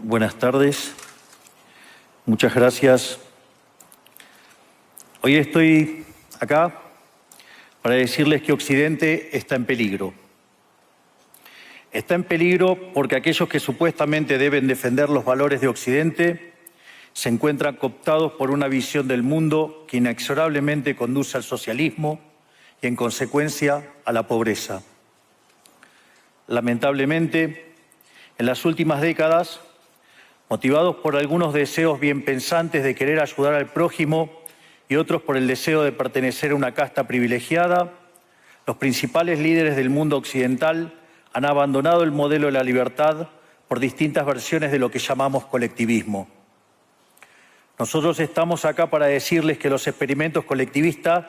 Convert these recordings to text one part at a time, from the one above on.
Buenas tardes. Muchas gracias. Hoy estoy acá para decirles que Occidente está en peligro. Está en peligro porque aquellos que supuestamente deben defender los valores de Occidente se encuentran cooptados por una visión del mundo que inexorablemente conduce al socialismo y, en consecuencia, a la pobreza. Lamentablemente, en las últimas décadas, motivados por algunos deseos bien pensantes de querer ayudar al prójimo y otros por el deseo de pertenecer a una casta privilegiada, los principales líderes del mundo occidental han abandonado el modelo de la libertad por distintas versiones de lo que llamamos colectivismo. Nosotros estamos acá para decirles que los experimentos colectivistas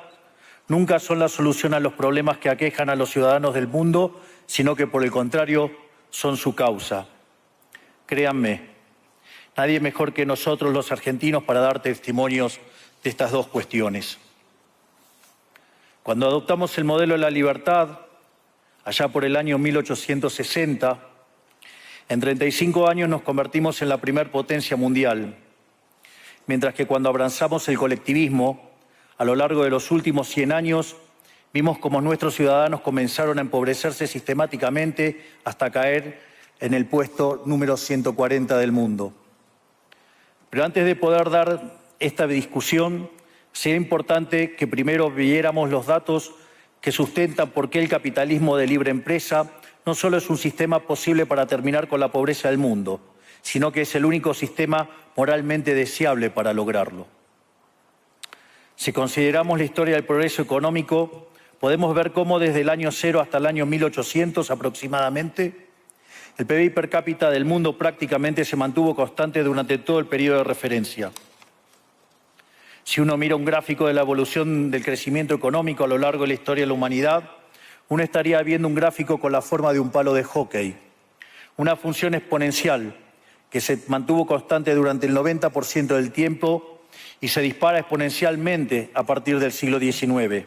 nunca son la solución a los problemas que aquejan a los ciudadanos del mundo, sino que por el contrario son su causa. Créanme, nadie mejor que nosotros los argentinos para dar testimonios de estas dos cuestiones. Cuando adoptamos el modelo de la libertad, allá por el año 1860, en 35 años nos convertimos en la primer potencia mundial, mientras que cuando abrazamos el colectivismo, a lo largo de los últimos 100 años, vimos cómo nuestros ciudadanos comenzaron a empobrecerse sistemáticamente hasta caer en el puesto número 140 del mundo. Pero antes de poder dar esta discusión, sería importante que primero viéramos los datos que sustentan por qué el capitalismo de libre empresa no solo es un sistema posible para terminar con la pobreza del mundo, sino que es el único sistema moralmente deseable para lograrlo. Si consideramos la historia del progreso económico, podemos ver cómo desde el año 0 hasta el año 1800 aproximadamente, el PBI per cápita del mundo prácticamente se mantuvo constante durante todo el periodo de referencia. Si uno mira un gráfico de la evolución del crecimiento económico a lo largo de la historia de la humanidad, uno estaría viendo un gráfico con la forma de un palo de hockey, una función exponencial que se mantuvo constante durante el 90% del tiempo y se dispara exponencialmente a partir del siglo XIX.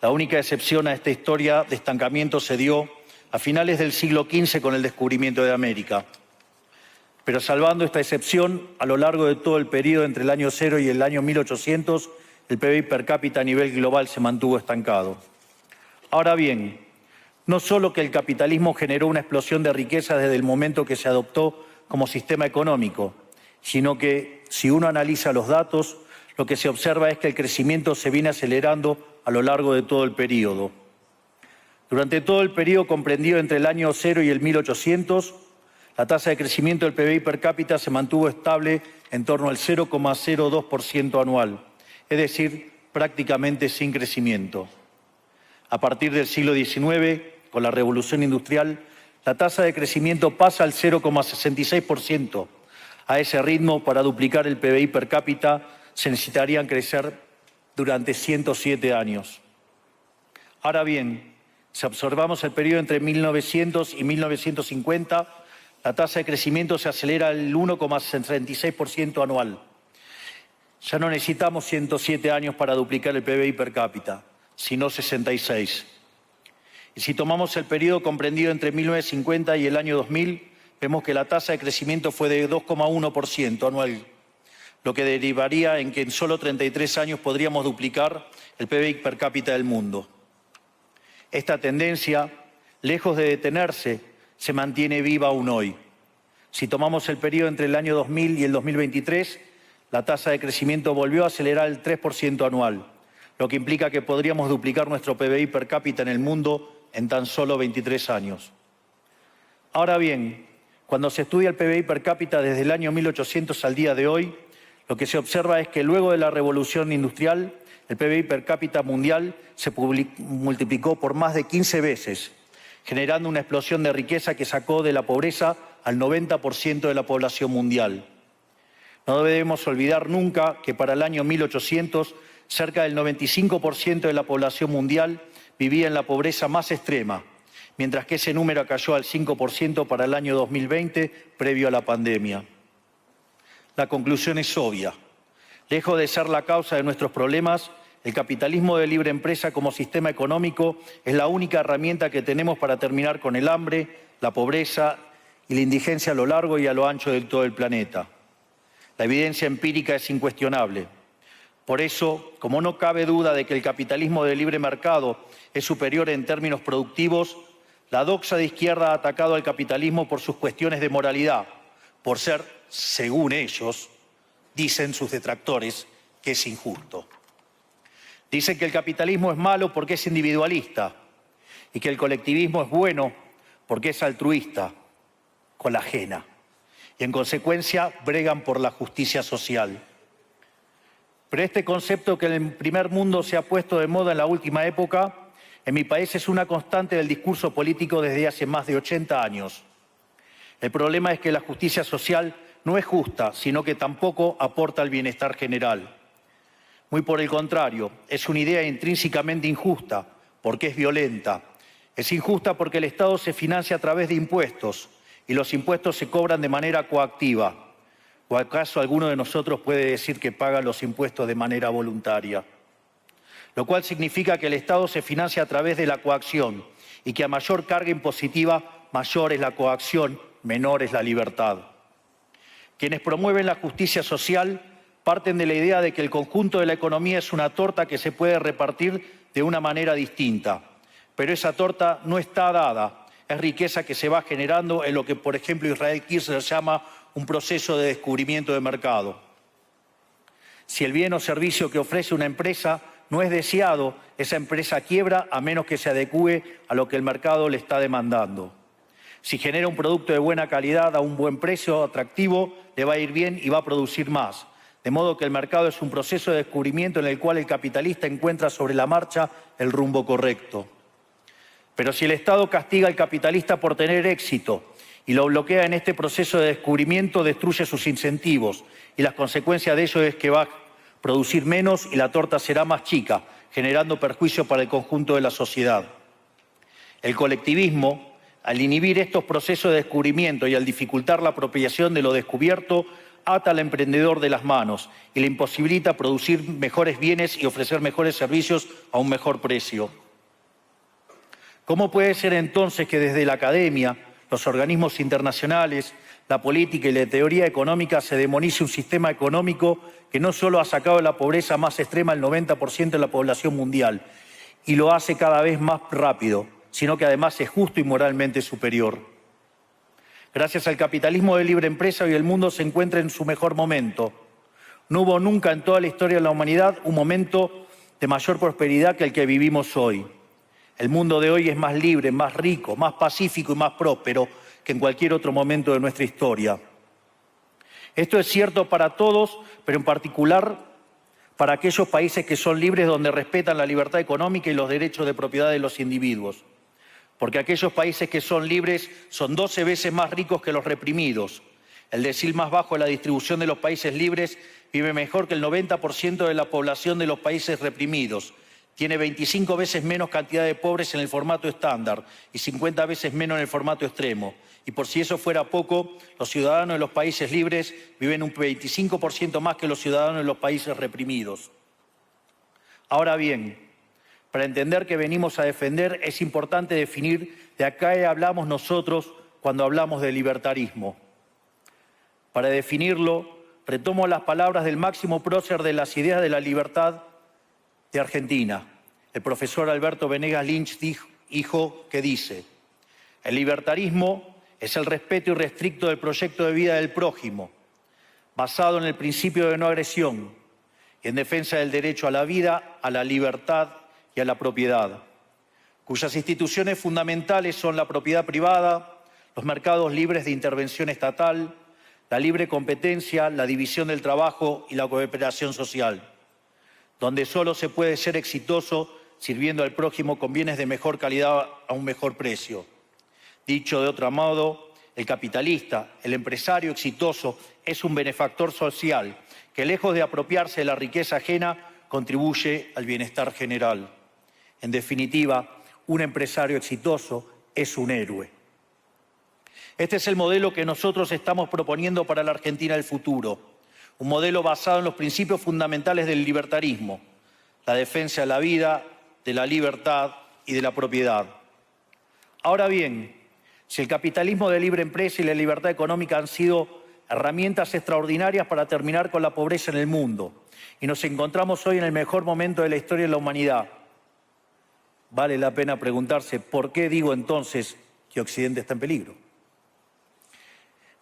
La única excepción a esta historia de estancamiento se dio a finales del siglo XV con el descubrimiento de América. Pero salvando esta excepción, a lo largo de todo el periodo entre el año 0 y el año 1800, el PBI per cápita a nivel global se mantuvo estancado. Ahora bien, no solo que el capitalismo generó una explosión de riqueza desde el momento que se adoptó como sistema económico, sino que, si uno analiza los datos, lo que se observa es que el crecimiento se viene acelerando a lo largo de todo el periodo. Durante todo el periodo comprendido entre el año 0 y el 1800, la tasa de crecimiento del PBI per cápita se mantuvo estable en torno al 0,02% anual, es decir, prácticamente sin crecimiento. A partir del siglo XIX, con la Revolución Industrial, la tasa de crecimiento pasa al 0,66%. A ese ritmo, para duplicar el PBI per cápita, se necesitarían crecer durante 107 años. Ahora bien, si observamos el periodo entre 1900 y 1950, la tasa de crecimiento se acelera al 1,36% anual. Ya no necesitamos 107 años para duplicar el PBI per cápita, sino 66. Y si tomamos el periodo comprendido entre 1950 y el año 2000, vemos que la tasa de crecimiento fue de 2,1% anual, lo que derivaría en que en solo 33 años podríamos duplicar el PBI per cápita del mundo. Esta tendencia, lejos de detenerse, se mantiene viva aún hoy. Si tomamos el periodo entre el año 2000 y el 2023, la tasa de crecimiento volvió a acelerar el 3% anual, lo que implica que podríamos duplicar nuestro PBI per cápita en el mundo en tan solo 23 años. Ahora bien, cuando se estudia el PBI per cápita desde el año 1800 al día de hoy, lo que se observa es que luego de la revolución industrial, el PBI per cápita mundial se multiplicó por más de 15 veces, generando una explosión de riqueza que sacó de la pobreza al 90% de la población mundial. No debemos olvidar nunca que para el año 1800, cerca del 95% de la población mundial vivía en la pobreza más extrema, mientras que ese número cayó al 5% para el año 2020, previo a la pandemia. La conclusión es obvia. Lejos de ser la causa de nuestros problemas, el capitalismo de libre empresa como sistema económico es la única herramienta que tenemos para terminar con el hambre, la pobreza y la indigencia a lo largo y a lo ancho de todo el planeta. La evidencia empírica es incuestionable. Por eso, como no cabe duda de que el capitalismo de libre mercado es superior en términos productivos, la doxa de izquierda ha atacado al capitalismo por sus cuestiones de moralidad, por ser, según ellos, dicen sus detractores, que es injusto. Dicen que el capitalismo es malo porque es individualista y que el colectivismo es bueno porque es altruista, con la ajena. Y en consecuencia bregan por la justicia social. Pero este concepto que en el primer mundo se ha puesto de moda en la última época, en mi país es una constante del discurso político desde hace más de 80 años. El problema es que la justicia social no es justa, sino que tampoco aporta al bienestar general. Muy por el contrario, es una idea intrínsecamente injusta, porque es violenta. Es injusta porque el Estado se financia a través de impuestos y los impuestos se cobran de manera coactiva. ¿O acaso alguno de nosotros puede decir que paga los impuestos de manera voluntaria? Lo cual significa que el Estado se financia a través de la coacción y que a mayor carga impositiva, mayor es la coacción, menor es la libertad. Quienes promueven la justicia social parten de la idea de que el conjunto de la economía es una torta que se puede repartir de una manera distinta. Pero esa torta no está dada, es riqueza que se va generando en lo que, por ejemplo, Israel Kirzler llama un proceso de descubrimiento de mercado. Si el bien o servicio que ofrece una empresa no es deseado, esa empresa quiebra a menos que se adecúe a lo que el mercado le está demandando. Si genera un producto de buena calidad a un buen precio atractivo, le va a ir bien y va a producir más. De modo que el mercado es un proceso de descubrimiento en el cual el capitalista encuentra sobre la marcha el rumbo correcto. Pero si el Estado castiga al capitalista por tener éxito y lo bloquea en este proceso de descubrimiento, destruye sus incentivos y las consecuencias de ello es que va a producir menos y la torta será más chica, generando perjuicio para el conjunto de la sociedad. El colectivismo, al inhibir estos procesos de descubrimiento y al dificultar la apropiación de lo descubierto, ata al emprendedor de las manos y le imposibilita producir mejores bienes y ofrecer mejores servicios a un mejor precio. ¿Cómo puede ser entonces que desde la academia, los organismos internacionales, la política y la teoría económica se demonice un sistema económico que no solo ha sacado de la pobreza más extrema el 90% de la población mundial y lo hace cada vez más rápido, sino que además es justo y moralmente superior? Gracias al capitalismo de libre empresa, hoy el mundo se encuentra en su mejor momento. No hubo nunca en toda la historia de la humanidad un momento de mayor prosperidad que el que vivimos hoy. El mundo de hoy es más libre, más rico, más pacífico y más próspero que en cualquier otro momento de nuestra historia. Esto es cierto para todos, pero en particular para aquellos países que son libres, donde respetan la libertad económica y los derechos de propiedad de los individuos. Porque aquellos países que son libres son 12 veces más ricos que los reprimidos. El decil más bajo de la distribución de los países libres vive mejor que el 90% de la población de los países reprimidos. Tiene 25 veces menos cantidad de pobres en el formato estándar y 50 veces menos en el formato extremo. Y por si eso fuera poco, los ciudadanos de los países libres viven un 25% más que los ciudadanos de los países reprimidos. Ahora bien, para entender qué venimos a defender es importante definir de a qué hablamos nosotros cuando hablamos de libertarismo. Para definirlo, retomo las palabras del máximo prócer de las ideas de la libertad de Argentina, el profesor Alberto Venegas Lynch, dijo que dice: el libertarismo es el respeto irrestricto del proyecto de vida del prójimo, basado en el principio de no agresión y en defensa del derecho a la vida, a la libertad y a la propiedad, cuyas instituciones fundamentales son la propiedad privada, los mercados libres de intervención estatal, la libre competencia, la división del trabajo y la cooperación social, donde solo se puede ser exitoso sirviendo al prójimo con bienes de mejor calidad a un mejor precio. Dicho de otro modo, el capitalista, el empresario exitoso, es un benefactor social que, lejos de apropiarse de la riqueza ajena, contribuye al bienestar general. En definitiva, un empresario exitoso es un héroe. Este es el modelo que nosotros estamos proponiendo para la Argentina del futuro. Un modelo basado en los principios fundamentales del libertarismo: la defensa de la vida, de la libertad y de la propiedad. Ahora bien, Si el capitalismo de libre empresa y la libertad económica han sido herramientas extraordinarias para terminar con la pobreza en el mundo, y nos encontramos hoy en el mejor momento de la historia de la humanidad, vale la pena preguntarse ¿por qué digo entonces que Occidente está en peligro?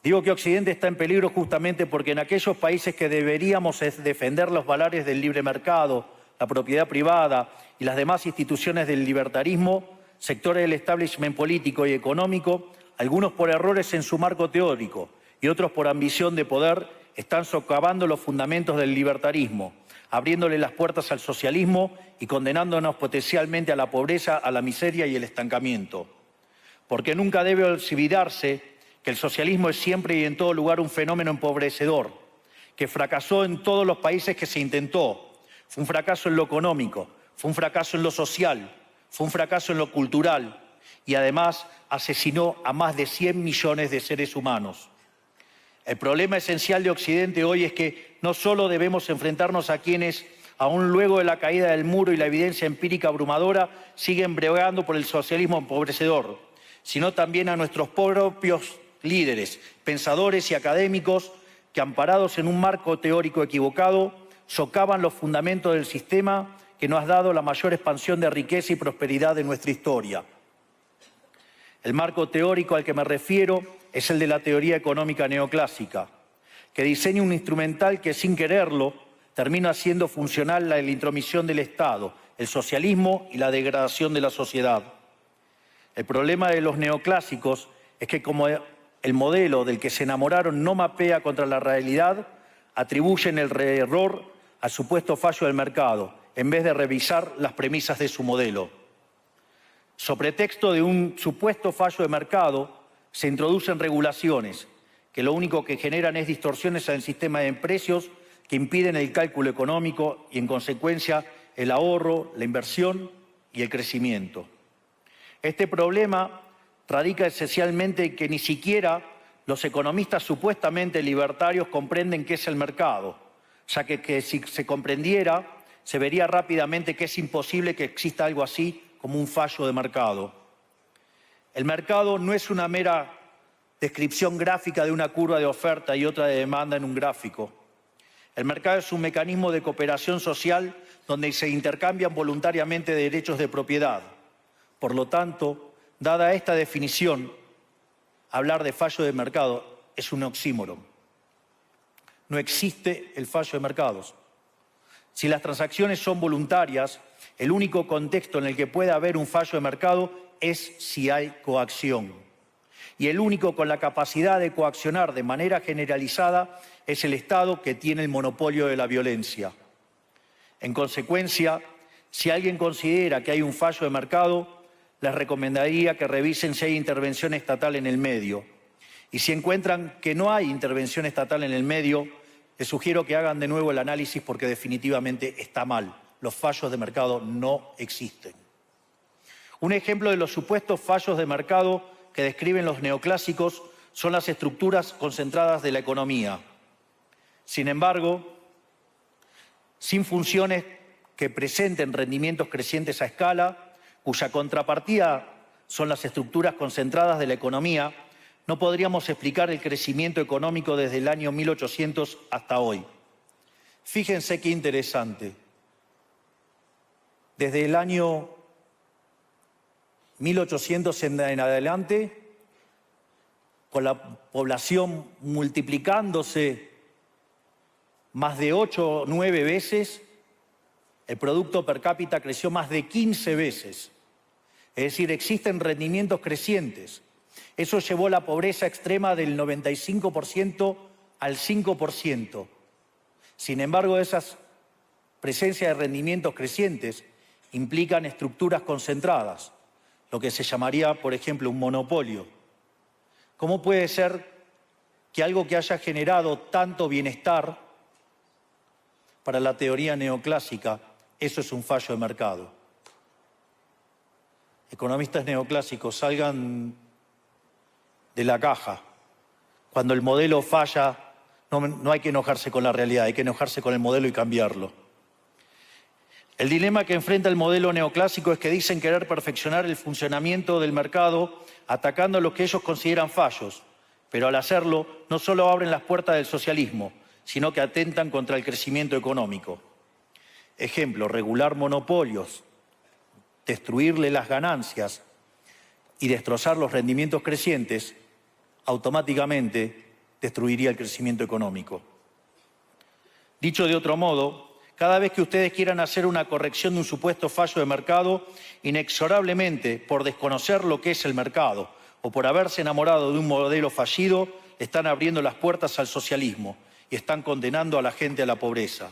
Digo que Occidente está en peligro justamente porque en aquellos países que deberíamos defender los valores del libre mercado, la propiedad privada y las demás instituciones del libertarismo, sectores del establishment político y económico, algunos por errores en su marco teórico y otros por ambición de poder, están socavando los fundamentos del libertarismo, abriéndole las puertas al socialismo y condenándonos potencialmente a la pobreza, a la miseria y el estancamiento. Porque nunca debe olvidarse que el socialismo es siempre y en todo lugar un fenómeno empobrecedor, que fracasó en todos los países que se intentó. Fue un fracaso en lo económico, fue un fracaso en lo social, fue un fracaso en lo cultural y además asesinó a más de 100 millones de seres humanos. El problema esencial de Occidente hoy es que no solo debemos enfrentarnos a quienes, aún luego de la caída del muro y la evidencia empírica abrumadora, siguen bregando por el socialismo empobrecedor, sino también a nuestros propios líderes, pensadores y académicos que, amparados en un marco teórico equivocado, socavan los fundamentos del sistema que nos ha dado la mayor expansión de riqueza y prosperidad de nuestra historia. El marco teórico al que me refiero es el de la teoría económica neoclásica, que diseña un instrumental que, sin quererlo, termina haciendo funcional la intromisión del Estado, el socialismo y la degradación de la sociedad. El problema de los neoclásicos es que, como el modelo del que se enamoraron no mapea contra la realidad, atribuyen el error al supuesto fallo del mercado, en vez de revisar las premisas de su modelo. Sobre pretexto de un supuesto fallo de mercado, se introducen regulaciones que lo único que generan es distorsiones en el sistema de precios que impiden el cálculo económico y, en consecuencia, el ahorro, la inversión y el crecimiento. Este problema radica esencialmente en que ni siquiera los economistas supuestamente libertarios comprenden qué es el mercado, ya que si se comprendiera, se vería rápidamente que es imposible que exista algo así como un fallo de mercado. El mercado no es una mera descripción gráfica de una curva de oferta y otra de demanda en un gráfico. El mercado es un mecanismo de cooperación social donde se intercambian voluntariamente derechos de propiedad. Por lo tanto, dada esta definición, hablar de fallo de mercado es un oxímoron. No existe el fallo de mercados. Si las transacciones son voluntarias, el único contexto en el que puede haber un fallo de mercado es si hay coacción. Y el único con la capacidad de coaccionar de manera generalizada es el Estado, que tiene el monopolio de la violencia. En consecuencia, si alguien considera que hay un fallo de mercado, les recomendaría que revisen si hay intervención estatal en el medio. Y si encuentran que no hay intervención estatal en el medio, les sugiero que hagan de nuevo el análisis porque definitivamente está mal. Los fallos de mercado no existen. Un ejemplo de los supuestos fallos de mercado que describen los neoclásicos son las estructuras concentradas de la economía. Sin embargo, sin funciones que presenten rendimientos crecientes a escala, cuya contrapartida son las estructuras concentradas de la economía, no podríamos explicar el crecimiento económico desde el año 1800 hasta hoy. Fíjense qué interesante. Desde el año 1800 en adelante, con la población multiplicándose más de 8 o 9 veces, el producto per cápita creció más de 15 veces. Es decir, existen rendimientos crecientes. Eso llevó la pobreza extrema del 95% al 5%. Sin embargo, esas presencias de rendimientos crecientes implican estructuras concentradas, lo que se llamaría, por ejemplo, un monopolio. ¿Cómo puede ser que algo que haya generado tanto bienestar para la teoría neoclásica, eso es un fallo de mercado? Economistas neoclásicos, salgan de la caja. Cuando el modelo falla, no hay que enojarse con la realidad, hay que enojarse con el modelo y cambiarlo. El dilema que enfrenta el modelo neoclásico es que dicen querer perfeccionar el funcionamiento del mercado atacando lo que ellos consideran fallos, pero al hacerlo no solo abren las puertas del socialismo, sino que atentan contra el crecimiento económico. Ejemplo, regular monopolios, destruirle las ganancias y destrozar los rendimientos crecientes, automáticamente destruiría el crecimiento económico. Dicho de otro modo, cada vez que ustedes quieran hacer una corrección de un supuesto fallo de mercado, inexorablemente, por desconocer lo que es el mercado o por haberse enamorado de un modelo fallido, están abriendo las puertas al socialismo y están condenando a la gente a la pobreza.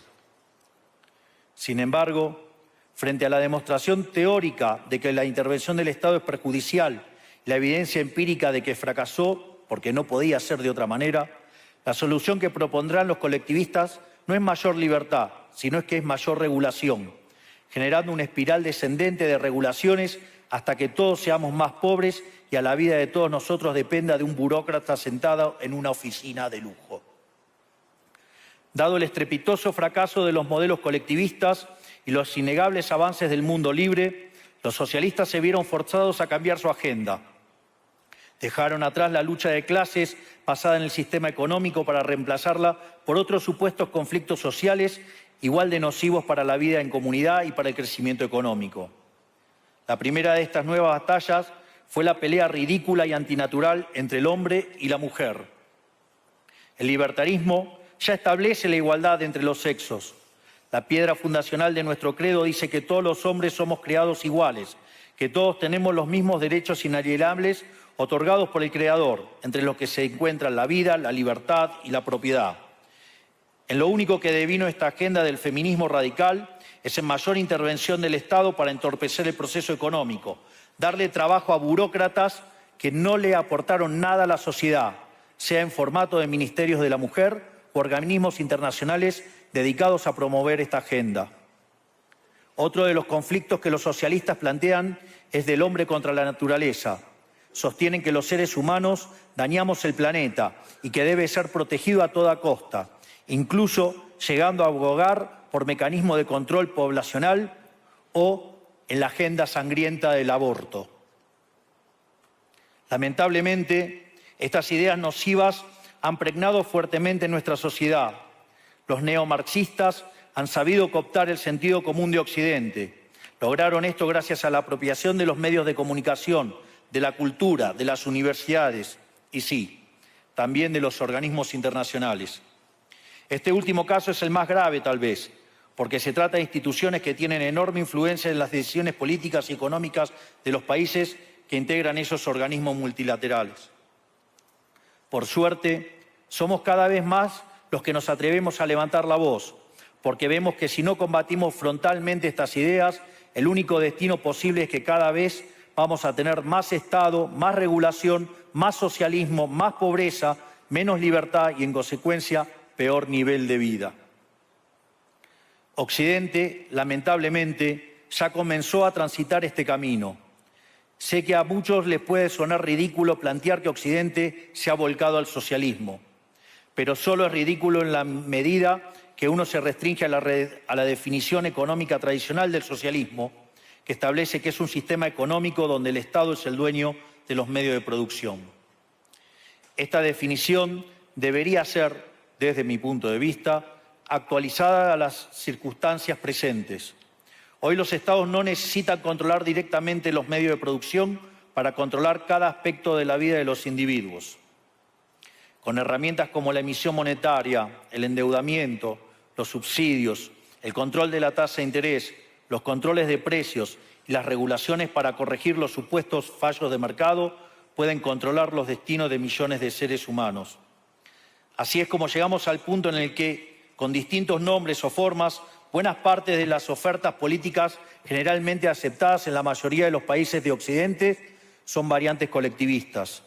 Sin embargo, frente a la demostración teórica de que la intervención del Estado es perjudicial, la evidencia empírica de que fracasó porque no podía ser de otra manera, la solución que propondrán los colectivistas no es mayor libertad, sino es que es mayor regulación, generando una espiral descendente de regulaciones hasta que todos seamos más pobres y a la vida de todos nosotros dependa de un burócrata sentado en una oficina de lujo. Dado el estrepitoso fracaso de los modelos colectivistas y los innegables avances del mundo libre, los socialistas se vieron forzados a cambiar su agenda. Dejaron atrás la lucha de clases basada en el sistema económico para reemplazarla por otros supuestos conflictos sociales igual de nocivos para la vida en comunidad y para el crecimiento económico. La primera de estas nuevas batallas fue la pelea ridícula y antinatural entre el hombre y la mujer. El libertarismo ya establece la igualdad entre los sexos. La piedra fundacional de nuestro credo dice que todos los hombres somos creados iguales, que todos tenemos los mismos derechos inalienables otorgados por el Creador, entre los que se encuentran la vida, la libertad y la propiedad. En lo único que devino esta agenda del feminismo radical es en mayor intervención del Estado para entorpecer el proceso económico, darle trabajo a burócratas que no le aportaron nada a la sociedad, sea en formato de ministerios de la mujer o organismos internacionales dedicados a promover esta agenda. Otro de los conflictos que los socialistas plantean es del hombre contra la naturaleza. Sostienen que los seres humanos dañamos el planeta y que debe ser protegido a toda costa, incluso llegando a abogar por mecanismos de control poblacional o en la agenda sangrienta del aborto. Lamentablemente, estas ideas nocivas han pregnado fuertemente en nuestra sociedad. Los neomarxistas han sabido cooptar el sentido común de Occidente. Lograron esto gracias a la apropiación de los medios de comunicación, de la cultura, de las universidades y sí, también de los organismos internacionales. Este último caso es el más grave, tal vez, porque se trata de instituciones que tienen enorme influencia en las decisiones políticas y económicas de los países que integran esos organismos multilaterales. Por suerte, somos cada vez más los que nos atrevemos a levantar la voz, porque vemos que si no combatimos frontalmente estas ideas, el único destino posible es que cada vez vamos a tener más Estado, más regulación, más socialismo, más pobreza, menos libertad y, en consecuencia, peor nivel de vida. Occidente, lamentablemente, ya comenzó a transitar este camino. Sé que a muchos les puede sonar ridículo plantear que Occidente se ha volcado al socialismo, pero solo es ridículo en la medida que uno se restringe a la definición económica tradicional del socialismo, que establece que es un sistema económico donde el Estado es el dueño de los medios de producción. Esta definición debería ser, desde mi punto de vista, actualizada a las circunstancias presentes. Hoy los Estados no necesitan controlar directamente los medios de producción para controlar cada aspecto de la vida de los individuos. Con herramientas como la emisión monetaria, el endeudamiento, los subsidios, el control de la tasa de interés, los controles de precios y las regulaciones para corregir los supuestos fallos de mercado pueden controlar los destinos de millones de seres humanos. Así es como llegamos al punto en el que, con distintos nombres o formas, buenas partes de las ofertas políticas generalmente aceptadas en la mayoría de los países de Occidente son variantes colectivistas.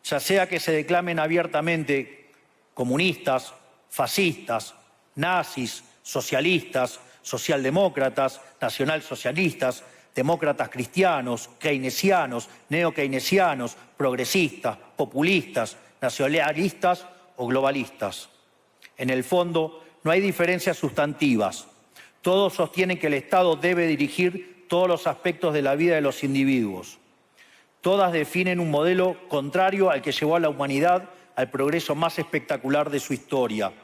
Ya sea que se declamen abiertamente comunistas, fascistas, nazis, socialistas, socialdemócratas, nacionalsocialistas, demócratas cristianos, keynesianos, neokeynesianos, progresistas, populistas, nacionalistas o globalistas. En el fondo, no hay diferencias sustantivas. Todos sostienen que el Estado debe dirigir todos los aspectos de la vida de los individuos. Todas definen un modelo contrario al que llevó a la humanidad al progreso más espectacular de su historia.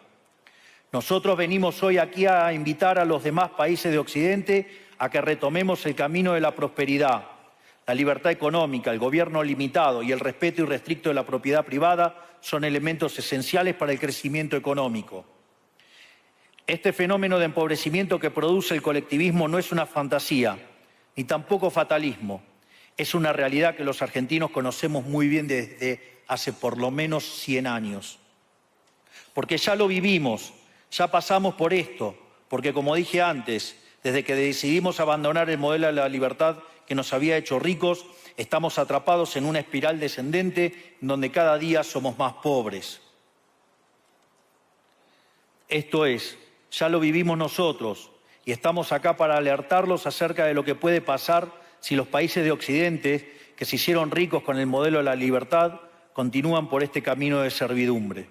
Nosotros venimos hoy aquí a invitar a los demás países de Occidente a que retomemos el camino de la prosperidad, la libertad económica, el gobierno limitado y el respeto irrestricto de la propiedad privada son elementos esenciales para el crecimiento económico. Este fenómeno de empobrecimiento que produce el colectivismo no es una fantasía, ni tampoco fatalismo. Es una realidad que los argentinos conocemos muy bien desde hace por lo menos 100 años. Porque ya lo vivimos, ya pasamos por esto, porque como dije antes, desde que decidimos abandonar el modelo de la libertad que nos había hecho ricos, estamos atrapados en una espiral descendente donde cada día somos más pobres. Esto es, ya lo vivimos nosotros y estamos acá para alertarlos acerca de lo que puede pasar si los países de Occidente, que se hicieron ricos con el modelo de la libertad, continúan por este camino de servidumbre.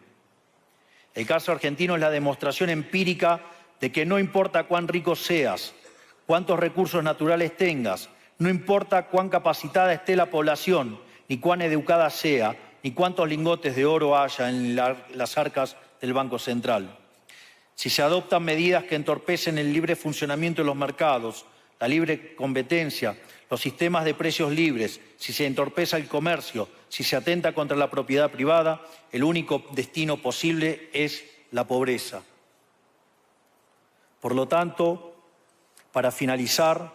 El caso argentino es la demostración empírica de que no importa cuán rico seas, cuántos recursos naturales tengas, no importa cuán capacitada esté la población, ni cuán educada sea, ni cuántos lingotes de oro haya en las arcas del Banco Central. Si se adoptan medidas que entorpecen el libre funcionamiento de los mercados, la libre competencia, los sistemas de precios libres, si se entorpece el comercio, si se atenta contra la propiedad privada, el único destino posible es la pobreza. Por lo tanto, para finalizar,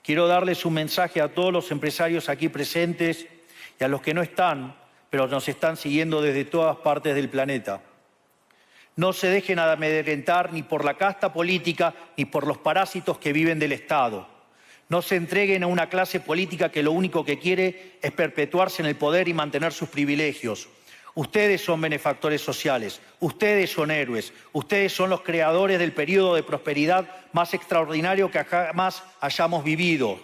quiero darles un mensaje a todos los empresarios aquí presentes y a los que no están, pero nos están siguiendo desde todas partes del planeta. No se dejen amedrentar ni por la casta política ni por los parásitos que viven del Estado. No se entreguen a una clase política que lo único que quiere es perpetuarse en el poder y mantener sus privilegios. Ustedes son benefactores sociales, ustedes son héroes, ustedes son los creadores del periodo de prosperidad más extraordinario que jamás hayamos vivido.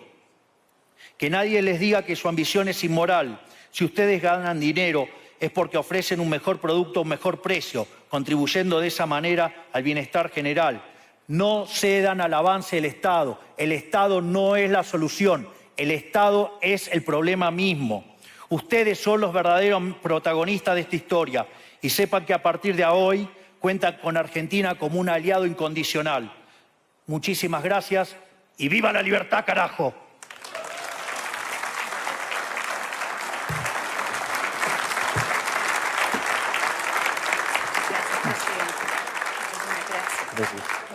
Que nadie les diga que su ambición es inmoral. Si ustedes ganan dinero es porque ofrecen un mejor producto a un mejor precio, contribuyendo de esa manera al bienestar general. No cedan al avance del Estado. El Estado no es la solución. El Estado es el problema mismo. Ustedes son los verdaderos protagonistas de esta historia y sepan que a partir de hoy cuentan con Argentina como un aliado incondicional. Muchísimas gracias y ¡viva la libertad, carajo! Gracias, presidente. Muchísimas gracias. Gracias.